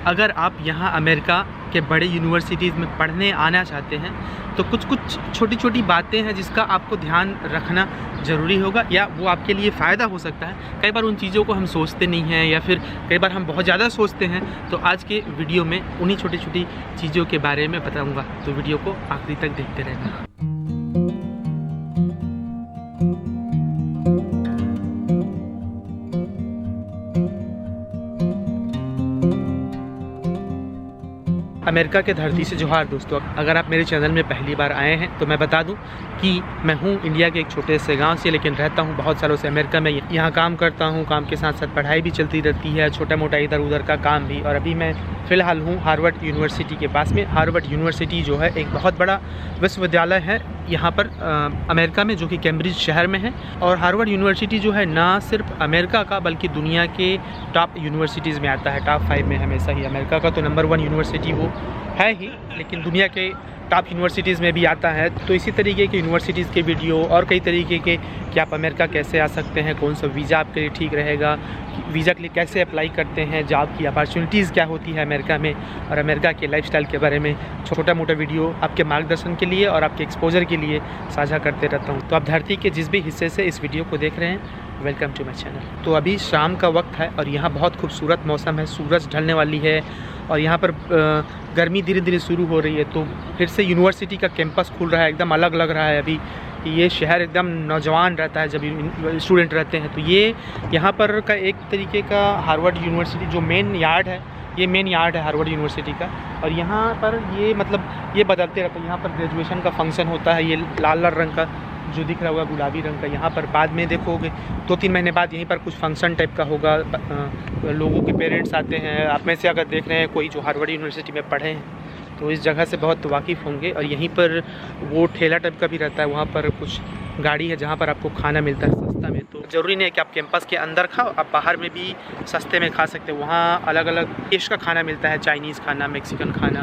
अगर आप यहाँ अमेरिका के बड़े यूनिवर्सिटीज़ में पढ़ने आना चाहते हैं तो कुछ छोटी छोटी बातें हैं जिसका आपको ध्यान रखना ज़रूरी होगा, या वो आपके लिए फ़ायदा हो सकता है। कई बार उन चीज़ों को हम सोचते नहीं हैं, या फिर कई बार हम बहुत ज़्यादा सोचते हैं। तो आज के वीडियो में उन्हीं छोटी छोटी चीज़ों के बारे में बताऊँगा, तो वीडियो को आखिरी तक देखते रहना। अमेरिका के धरती से जोहार दोस्तों। अगर आप मेरे चैनल में पहली बार आए हैं तो मैं बता दूं कि मैं हूं इंडिया के एक छोटे से गांव से, लेकिन रहता हूं बहुत सालों से अमेरिका में। यहाँ काम करता हूं, काम के साथ साथ पढ़ाई भी चलती रहती है, छोटा मोटा इधर उधर का काम भी। और अभी मैं फ़िलहाल हूँ हार्वर्ड यूनिवर्सिटी के पास में। हार्वर्ड यूनिवर्सिटी जो है एक बहुत बड़ा विश्वविद्यालय है यहाँ पर अमेरिका में, जो कि कैम्ब्रिज शहर में है। और हार्वर्ड यूनिवर्सिटी जो है ना सिर्फ अमेरिका का बल्कि दुनिया के टॉप यूनिवर्सिटीज़ में आता है, टॉप 5 में हमेशा ही। अमेरिका का तो नंबर 1 यूनिवर्सिटी वो है ही, लेकिन दुनिया के टॉप यूनिवर्सिटीज़ में भी आता है। तो इसी तरीके के यूनिवर्सिटीज़ के वीडियो और कई तरीके के कि आप अमेरिका कैसे आ सकते हैं, कौन सा वीज़ा आपके लिए ठीक रहेगा, वीज़ा के लिए कैसे अप्लाई करते हैं, जॉब की अपॉर्चुनिटीज़ क्या होती है अमेरिका में, और अमेरिका के लाइफस्टाइल के बारे में छोटा मोटा वीडियो आपके मार्गदर्शन के लिए और आपके एक्सपोजर के लिए साझा करते रहता हूँ। तो आप धरती के जिस भी हिस्से से इस वीडियो को देख रहे हैं, वेलकम टू माई चैनल। तो अभी शाम का वक्त है और यहाँ बहुत खूबसूरत मौसम है, सूरज ढलने वाली है और यहाँ पर गर्मी धीरे धीरे शुरू हो रही है। तो फिर से यूनिवर्सिटी का कैंपस खुल रहा है, एकदम अलग लग रहा है। अभी ये शहर एकदम नौजवान रहता है जब स्टूडेंट रहते हैं। तो ये यहाँ पर का एक तरीके का हार्वर्ड यूनिवर्सिटी जो मेन यार्ड है, ये मेन यार्ड है हार्वर्ड यूनिवर्सिटी का। और यहाँ पर ये मतलब ये बदलते रहता है। यहाँ पर ग्रेजुएशन का फंक्शन होता है, ये लाल लाल रंग का जो दिख रहा होगा, गुलाबी रंग का। यहाँ पर बाद में देखोगे 2-3 महीने बाद यहीं पर कुछ फंक्शन टाइप का होगा, लोगों के पेरेंट्स आते हैं। आप में से अगर देख रहे हैं कोई जो हार्वर्ड यूनिवर्सिटी में पढ़े हैं तो इस जगह से बहुत वाकिफ़ होंगे। और यहीं पर वो ठेला टाइप का भी रहता है, वहाँ पर कुछ गाड़ी है जहाँ पर आपको खाना मिलता है सस्ता में। तो ज़रूरी नहीं है कि आप कैंपस के अंदर खाओ, आप बाहर में भी सस्ते में खा सकते हो। वहाँ अलग अलग देश का खाना मिलता है, चाइनीज़ खाना, मैक्सिकन खाना।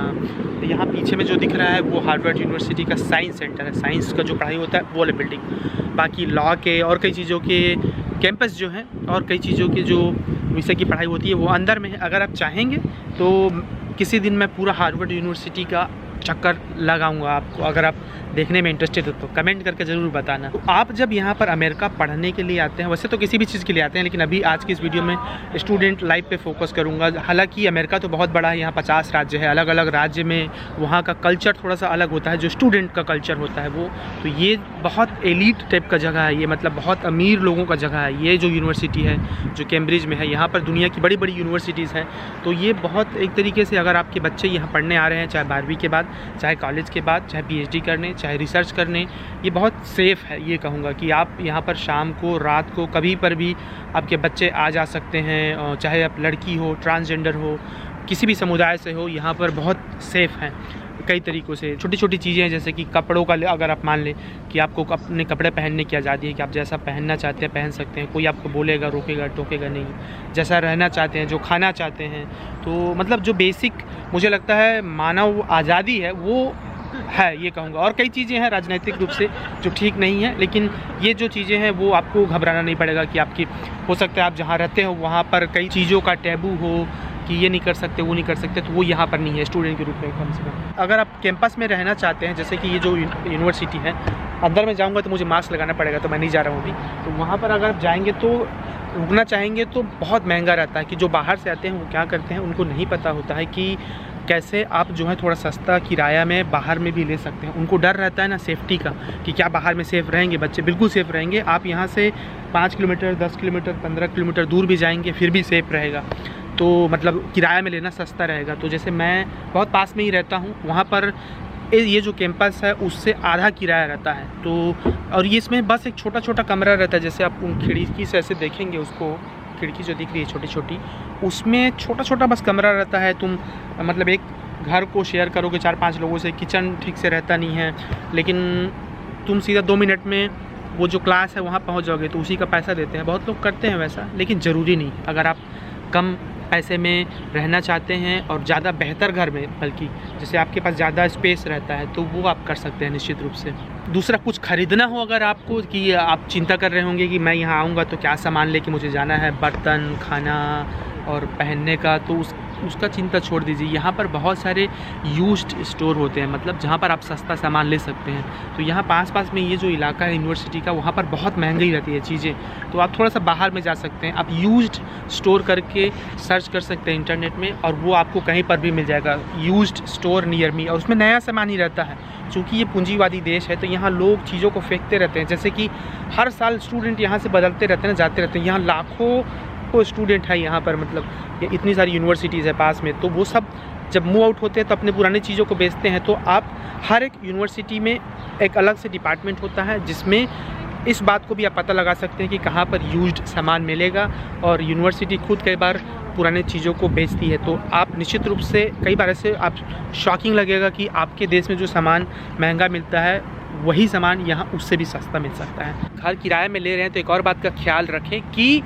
तो यहाँ पीछे में जो दिख रहा है वो हार्वर्ड यूनिवर्सिटी का साइंस सेंटर है, साइंस का जो पढ़ाई होता है वो वाला बिल्डिंग। बाकी लॉ के और कई चीज़ों के कैंपस जो हैं और कई चीज़ों के जो विषय की पढ़ाई होती है वो अंदर में है। अगर आप चाहेंगे तो किसी दिन मैं पूरा हार्वर्ड यूनिवर्सिटी का चक्कर लगाऊंगा आपको। अगर आप देखने में इंटरेस्टेड हो तो कमेंट करके ज़रूर बताना। तो आप जब यहाँ पर अमेरिका पढ़ने के लिए आते हैं, वैसे तो किसी भी चीज़ के लिए आते हैं, लेकिन अभी आज की इस वीडियो में स्टूडेंट लाइफ पे फोकस करूँगा। हालांकि अमेरिका तो बहुत बड़ा है, यहाँ 50 राज्य है, अलग अलग राज्य में वहाँ का कल्चर थोड़ा सा अलग होता है, जो स्टूडेंट का कल्चर होता है वो। तो ये बहुत एलीट टाइप का जगह है, ये मतलब बहुत अमीर लोगों का जगह है। ये जो यूनिवर्सिटी है जो कैम्ब्रिज में है, यहाँ पर दुनिया की बड़ी बड़ी यूनिवर्सिटीज़ हैं। तो ये बहुत एक तरीके से अगर आपके बच्चे यहाँ पढ़ने आ रहे हैं, चाहे 12वीं के बाद, चाहे कॉलेज के बाद, चाहे PhD करने, चाहे रिसर्च करने, ये बहुत सेफ़ है। ये कहूँगा कि आप यहाँ पर शाम को, रात को, कभी पर भी आपके बच्चे आ जा सकते हैं। चाहे आप लड़की हो, ट्रांसजेंडर हो, किसी भी समुदाय से हो, यहाँ पर बहुत सेफ़ हैं कई तरीक़ों से। छोटी छोटी चीज़ें जैसे कि कपड़ों का, अगर आप मान लें कि आपको अपने कपड़े पहनने की आज़ादी है कि आप जैसा पहनना चाहते हैं पहन सकते हैं, कोई आपको बोलेगा, रोकेगा, टोकेगा नहीं। जैसा रहना चाहते हैं, जो खाना चाहते हैं, तो मतलब जो बेसिक मुझे लगता है मानव आज़ादी है वो है, ये कहूँगा। और कई चीज़ें हैं राजनीतिक रूप से जो ठीक नहीं है, लेकिन ये जो चीज़ें हैं वो आपको घबराना नहीं पड़ेगा कि आपकी, हो सकता है आप जहाँ रहते हो वहाँ पर कई चीज़ों का टैबू हो कि ये नहीं कर सकते, वो नहीं कर सकते, तो वो यहाँ पर नहीं है स्टूडेंट के रूप में कम से कम। अगर आप कैंपस में रहना चाहते हैं, जैसे कि ये जो यूनिवर्सिटी है, अंदर में जाऊँगा तो मुझे मास्क लगाना पड़ेगा, तो मैं नहीं जा रहा हूँ अभी। तो वहाँ पर अगर आप जाएँगे तो रुकना चाहेंगे तो बहुत महंगा रहता है। कि जो बाहर से आते हैं वो क्या करते हैं, उनको नहीं पता होता है कि कैसे आप जो है थोड़ा सस्ता किराया में बाहर में भी ले सकते हैं। उनको डर रहता है ना सेफ्टी का, कि क्या बाहर में सेफ़ रहेंगे बच्चे। बिल्कुल सेफ़ रहेंगे। आप यहाँ से 5 किलोमीटर, 10 किलोमीटर, 15 किलोमीटर दूर भी जाएंगे फिर भी सेफ़ रहेगा। तो मतलब किराया में लेना सस्ता रहेगा। तो जैसे मैं बहुत पास में ही रहता हूँ, वहाँ पर ये जो कैंपस है उससे आधा किराया रहता है। तो और ये इसमें बस एक छोटा छोटा कमरा रहता है। जैसे आप उन खिड़की से ऐसे देखेंगे, उसको खिड़की जो दिख रही है छोटी छोटी, उसमें छोटा छोटा बस कमरा रहता है। तुम मतलब एक घर को शेयर करोगे 4-5 लोगों से, किचन ठीक से रहता नहीं है, लेकिन तुम सीधा 2 मिनट में वो जो क्लास है वहाँ पहुँच जाओगे, तो उसी का पैसा देते हैं। बहुत लोग करते हैं वैसा, लेकिन ज़रूरी नहीं। अगर आप कम पैसे में रहना चाहते हैं और ज़्यादा बेहतर घर में, बल्कि जैसे आपके पास ज़्यादा स्पेस रहता है, तो वो आप कर सकते हैं निश्चित रूप से। दूसरा, कुछ ख़रीदना हो अगर आपको, कि आप चिंता कर रहे होंगे कि मैं यहाँ आऊँगा तो क्या सामान लेके मुझे जाना है, बर्तन, खाना और पहनने का, तो उसका चिंता छोड़ दीजिए। यहाँ पर बहुत सारे यूज्ड स्टोर होते हैं, मतलब जहाँ पर आप सस्ता सामान ले सकते हैं। तो यहाँ पास में ये जो इलाका है यूनिवर्सिटी का, वहाँ पर बहुत महंगी रहती है चीज़ें, तो आप थोड़ा सा बाहर में जा सकते हैं। आप यूज्ड स्टोर करके सर्च कर सकते हैं इंटरनेट में, और वो आपको कहीं पर भी मिल जाएगा, यूज्ड स्टोर नियर मी। और उसमें नया सामान ही रहता है। चूँकि ये पूंजीवादी देश है तो यहाँ लोग चीज़ों को फेंकते रहते हैं, जैसे कि हर साल स्टूडेंट यहाँ से बदलते रहते हैं, जाते रहते हैं। यहाँ लाखों को स्टूडेंट है यहाँ पर, मतलब ये इतनी सारी यूनिवर्सिटीज़ है पास में, तो वो सब जब मूव आउट होते हैं तो अपने पुरानी चीज़ों को बेचते हैं। तो आप हर एक यूनिवर्सिटी में एक अलग से डिपार्टमेंट होता है, जिसमें इस बात को भी आप पता लगा सकते हैं कि कहाँ पर यूज्ड सामान मिलेगा। और यूनिवर्सिटी खुद कई बार पुराने चीज़ों को बेचती है, तो आप निश्चित रूप से कई बार ऐसे आप शॉकिंग लगेगा कि आपके देश में जो सामान महंगा मिलता है वही सामान यहाँ उससे भी सस्ता मिल सकता है। घर किराए में ले रहे हैं तो एक और बात का ख्याल रखें कि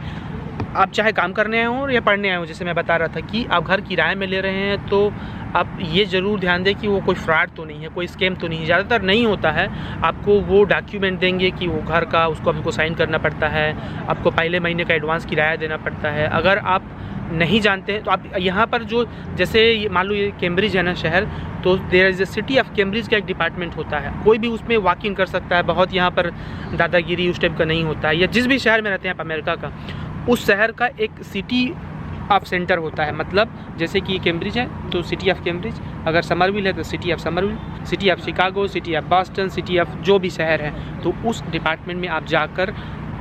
आप चाहे काम करने आए हो या पढ़ने आए हो, जैसे मैं बता रहा था कि आप घर किराए में ले रहे हैं तो आप ये ज़रूर ध्यान दें कि वो कोई फ्रॉड तो नहीं है, कोई स्कैम तो नहीं है। ज़्यादातर नहीं होता है। आपको वो डॉक्यूमेंट देंगे कि वो घर का, उसको हमको साइन करना पड़ता है, आपको पहले महीने का एडवांस किराया देना पड़ता है। अगर आप नहीं जानते हैं तो आप यहाँ पर जो, जैसे मान लो ये कैम्ब्रिज है ना शहर, तो there is a city of Cambridge का एक डिपार्टमेंट होता है, कोई भी उसमें वॉक इन कर सकता है। बहुत यहाँ पर दादागिरी उस टाइप का नहीं होता है। या जिस भी शहर में रहते हैं आप अमेरिका का, उस शहर का एक सिटी ऑफ सेंटर होता है। मतलब जैसे कि कैम्ब्रिज है तो सिटी ऑफ कैम्ब्रिज, अगर समरविल है तो city of Somerville, city of Chicago, city of Boston, city of जो भी शहर है, तो उस डिपार्टमेंट में आप जाकर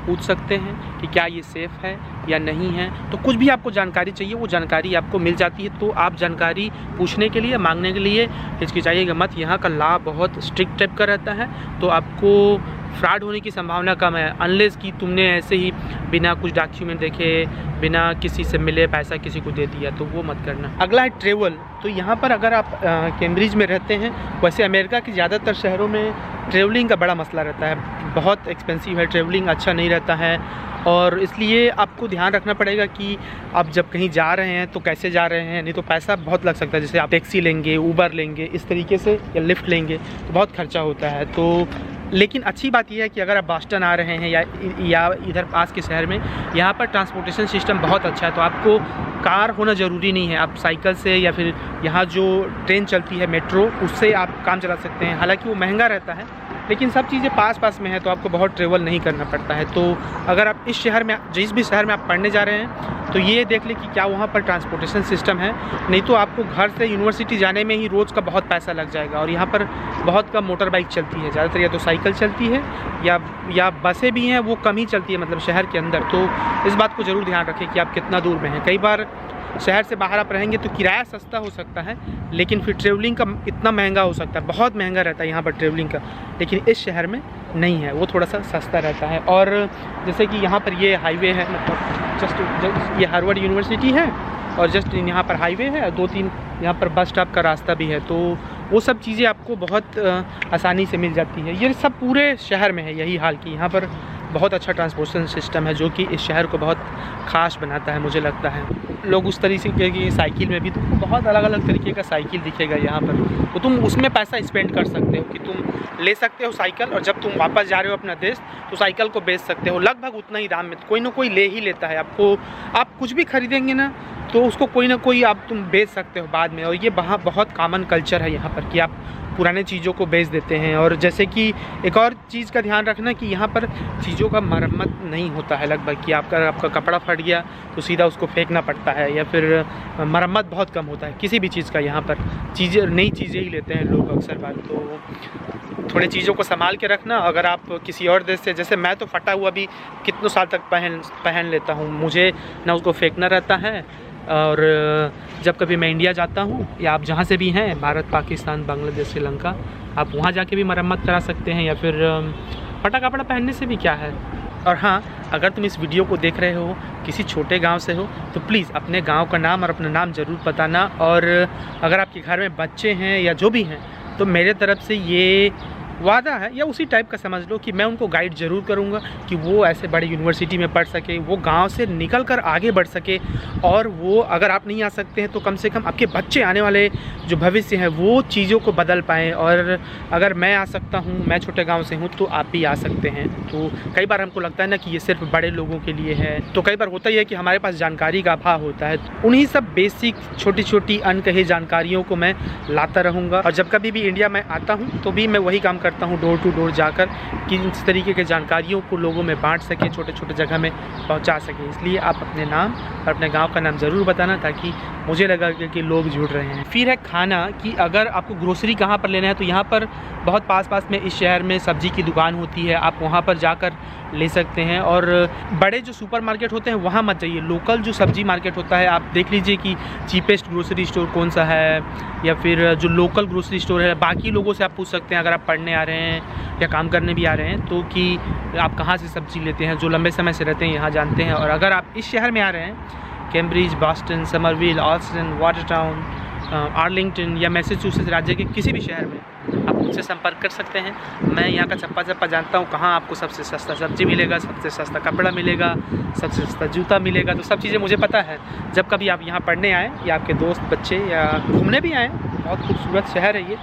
पूछ सकते हैं कि क्या ये सेफ़ है या नहीं है। तो कुछ भी आपको जानकारी चाहिए वो जानकारी आपको मिल जाती है। तो आप जानकारी पूछने के लिए, मांगने के लिए हिचकिचाइएगा मत। यहाँ का लॉ बहुत स्ट्रिक्ट टाइप का रहता है, तो आपको फ्रॉड होने की संभावना कम है, अनलेस कि तुमने ऐसे ही बिना कुछ डॉक्यूमेंट देखे, बिना किसी से मिले पैसा किसी को दे दिया, तो वो मत करना। अगला है ट्रेवल। तो यहाँ पर अगर आप कैम्ब्रिज में रहते हैं, वैसे अमेरिका के ज़्यादातर शहरों में ट्रेवलिंग का बड़ा मसला रहता है, बहुत एक्सपेंसिव है, ट्रेवलिंग अच्छा नहीं रहता है। और इसलिए आपको ध्यान रखना पड़ेगा कि आप जब कहीं जा रहे हैं तो कैसे जा रहे हैं, नहीं तो पैसा बहुत लग सकता है। जैसे आप टैक्सी लेंगे, ऊबर लेंगे, इस तरीके से, या लिफ्ट लेंगे तो बहुत खर्चा होता है। तो लेकिन अच्छी बात यह है कि अगर आप बॉस्टन आ रहे हैं या इधर पास के शहर में, यहाँ पर ट्रांसपोर्टेशन सिस्टम बहुत अच्छा है, तो आपको कार होना ज़रूरी नहीं है। आप साइकिल से या फिर यहाँ जो ट्रेन चलती है मेट्रो, उससे आप काम चला सकते हैं। हालांकि वो महंगा रहता है, लेकिन सब चीज़ें पास में है, तो आपको बहुत ट्रेवल नहीं करना पड़ता है। तो अगर आप इस शहर में, जिस भी शहर में आप पढ़ने जा रहे हैं, तो ये देख लें कि क्या वहाँ पर ट्रांसपोर्टेशन सिस्टम है। नहीं तो आपको घर से यूनिवर्सिटी जाने में ही रोज़ का बहुत पैसा लग जाएगा। और यहाँ पर बहुत कम मोटर बाइक चलती है, ज़्यादातर या तो साइकिल चलती है या बसें भी हैं, वो कम ही चलती है, मतलब शहर के अंदर। तो इस बात को ज़रूर ध्यान रखें कि आप कितना दूर में हैं। कई बार शहर से बाहर आप रहेंगे तो किराया सस्ता हो सकता है, लेकिन फिर ट्रेवलिंग का इतना महंगा हो सकता है, बहुत महंगा रहता है यहाँ पर ट्रेवलिंग का। लेकिन इस शहर में नहीं है, वो थोड़ा सा सस्ता रहता है। और जैसे कि यहाँ पर ये हाईवे है, मतलब जस्ट ये हार्वर्ड यूनिवर्सिटी है, और जस्ट यहाँ पर हाईवे है, 2-3 यहाँ पर बस स्टॉप का रास्ता भी है। तो वो सब चीज़ें आपको बहुत आसानी से मिल जाती है। ये सब पूरे शहर में है यही हाल की यहाँ पर बहुत अच्छा ट्रांसपोर्टेशन सिस्टम है, जो कि इस शहर को बहुत ख़ास बनाता है, मुझे लगता है। लोग उस तरीके की साइकिल में भी तुमको बहुत अलग अलग तरीके का साइकिल दिखेगा यहाँ पर, तो तुम उसमें पैसा स्पेंड कर सकते हो कि तुम ले सकते हो साइकिल, और जब तुम वापस जा रहे हो अपना देश तो साइकिल को बेच सकते हो लगभग उतना ही दाम में। कोई ना कोई ले ही लेता है आपको। आप कुछ भी खरीदेंगे ना तो उसको कोई ना कोई आप तुम बेच सकते हो बाद में। और ये वहाँ बहुत कॉमन कल्चर है यहाँ पर कि आप पुराने चीज़ों को बेच देते हैं। और जैसे कि एक और चीज़ का ध्यान रखना कि यहाँ पर चीज़ों का मरम्मत नहीं होता है लगभग, कि आपका कपड़ा फट गया तो सीधा उसको फेंकना पड़ता है, या फिर मरम्मत बहुत कम होता है किसी भी चीज़ का। यहाँ पर नई चीज़ें ही लेते हैं लोग अक्सर बार। तो थोड़ी चीज़ों को संभाल के रखना। अगर आप किसी और देश से, जैसे मैं तो फटा हुआ भी कितने साल तक पहन लेता हूँ, मुझे ना उसको फेंकना रहता है। और जब कभी मैं इंडिया जाता हूँ, या आप जहाँ से भी हैं, भारत, पाकिस्तान, बांग्लादेश, श्रीलंका, आप वहाँ जाके भी मरम्मत करा सकते हैं, या फिर फटा कपड़ा पहनने से भी क्या है। और हाँ, अगर तुम इस वीडियो को देख रहे हो, किसी छोटे गांव से हो, तो प्लीज़ अपने गांव का नाम और अपना नाम ज़रूर बताना। और अगर आपके घर में बच्चे हैं या जो भी हैं, तो मेरे तरफ से ये वादा है या उसी टाइप का समझ लो कि मैं उनको गाइड ज़रूर करूँगा कि वो ऐसे बड़ी यूनिवर्सिटी में पढ़ सके, वो गांव से निकल कर आगे बढ़ सके। और वो अगर आप नहीं आ सकते हैं तो कम से कम आपके बच्चे आने वाले जो भविष्य हैं वो चीज़ों को बदल पाएँ। और अगर मैं आ सकता हूँ, मैं छोटे गाँव से हूँ, तो आप भी आ सकते हैं। तो कई बार हमको लगता है ना कि ये सिर्फ बड़े लोगों के लिए है, तो कई बार होता ही है कि हमारे पास जानकारी का अभाव होता है। उन्हीं सब बेसिक छोटी छोटी अनकही जानकारियों को मैं लाता रहूँगा। और जब कभी भी इंडिया में आता हूँ तो भी मैं वही काम करता हूँ, डोर टू डोर जाकर कि इस तरीके के जानकारियों को लोगों में बांट सकें, छोटे छोटे जगह में पहुँचा सकें। इसलिए आप अपने नाम और अपने गांव का नाम ज़रूर बताना, ताकि मुझे लगा कि लोग जुड़ रहे हैं। फिर है खाना, कि अगर आपको ग्रोसरी कहाँ पर लेना है तो यहाँ पर बहुत पास में इस शहर में सब्ज़ी की दुकान होती है, आप वहाँ पर जाकर ले सकते हैं। और बड़े जो सुपरमार्केट होते हैं वहाँ मत जाइए, लोकल जो सब्ज़ी मार्केट होता है आप देख लीजिए कि चीपेस्ट ग्रोसरी स्टोर कौन सा है, या फिर जो लोकल ग्रोसरी स्टोर है। बाकी लोगों से आप पूछ सकते हैं अगर आप पढ़ने आ रहे हैं या काम करने भी आ रहे हैं तो कि आप कहाँ से सब्ज़ी लेते हैं, जो लंबे समय से रहते हैं यहाँ जानते हैं। और अगर आप इस शहर में आ रहे हैं, कैम्ब्रिज, बॉस्टन, समरविल, ऑल्स्टन, वाटरटाउन, आर्लिंगटन या मैसेच्यूसेट्स राज्य के किसी भी शहर में आप मुझसे संपर्क कर सकते हैं। मैं यहाँ का चप्पा जानता हूँ, कहाँ आपको सबसे सस्ता सब्ज़ी मिलेगा, सबसे सस्ता कपड़ा मिलेगा, सबसे सस्ता जूता मिलेगा। तो सब चीज़ें मुझे पता है। जब कभी आप यहाँ पढ़ने आएँ या आपके दोस्त बच्चे या घूमने भी आएँ, बहुत खूबसूरत शहर है ये,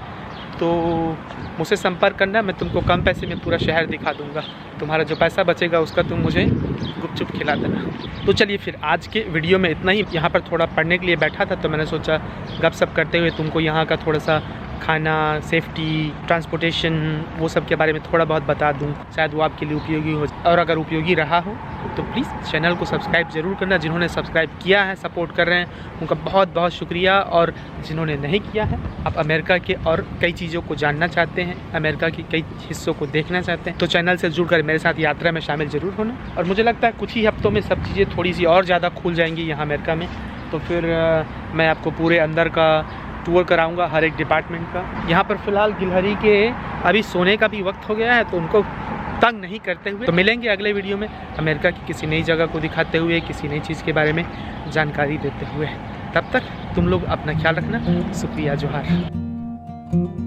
तो मुझसे संपर्क करना, मैं तुमको कम पैसे में पूरा शहर दिखा दूँगा। तुम्हारा जो पैसा बचेगा उसका तुम मुझे गुपचुप खिला देना। तो चलिए फिर आज के वीडियो में इतना ही। यहाँ पर थोड़ा पढ़ने के लिए बैठा था तो मैंने सोचा गपशप करते हुए तुमको यहाँ का थोड़ा सा खाना, सेफ्टी, ट्रांसपोर्टेशन, वो सब के बारे में थोड़ा बहुत बता दूं, शायद वो आपके लिए उपयोगी हो। और अगर उपयोगी रहा हो तो प्लीज़ चैनल को सब्सक्राइब ज़रूर करना। जिन्होंने सब्सक्राइब किया है, सपोर्ट कर रहे हैं, उनका बहुत बहुत शुक्रिया। और जिन्होंने नहीं किया है, आप अमेरिका के और कई चीज़ों को जानना चाहते हैं, अमेरिका के कई हिस्सों को देखना चाहते हैं, तो चैनल से जुड़कर मेरे साथ यात्रा में शामिल ज़रूर होना। और मुझे लगता है कुछ ही हफ्तों में सब चीज़ें थोड़ी सी और ज़्यादा खुल जाएंगी यहाँ अमेरिका में। तो फिर मैं आपको पूरे अंदर का टूर कराऊंगा, हर एक डिपार्टमेंट का। यहाँ पर फ़िलहाल गिलहरी के अभी सोने का भी वक्त हो गया है, तो उनको तंग नहीं करते हुए तो मिलेंगे अगले वीडियो में अमेरिका की किसी नई जगह को दिखाते हुए, किसी नई चीज़ के बारे में जानकारी देते हुए। तब तक तुम लोग अपना ख्याल रखना। शुक्रिया, जोहार।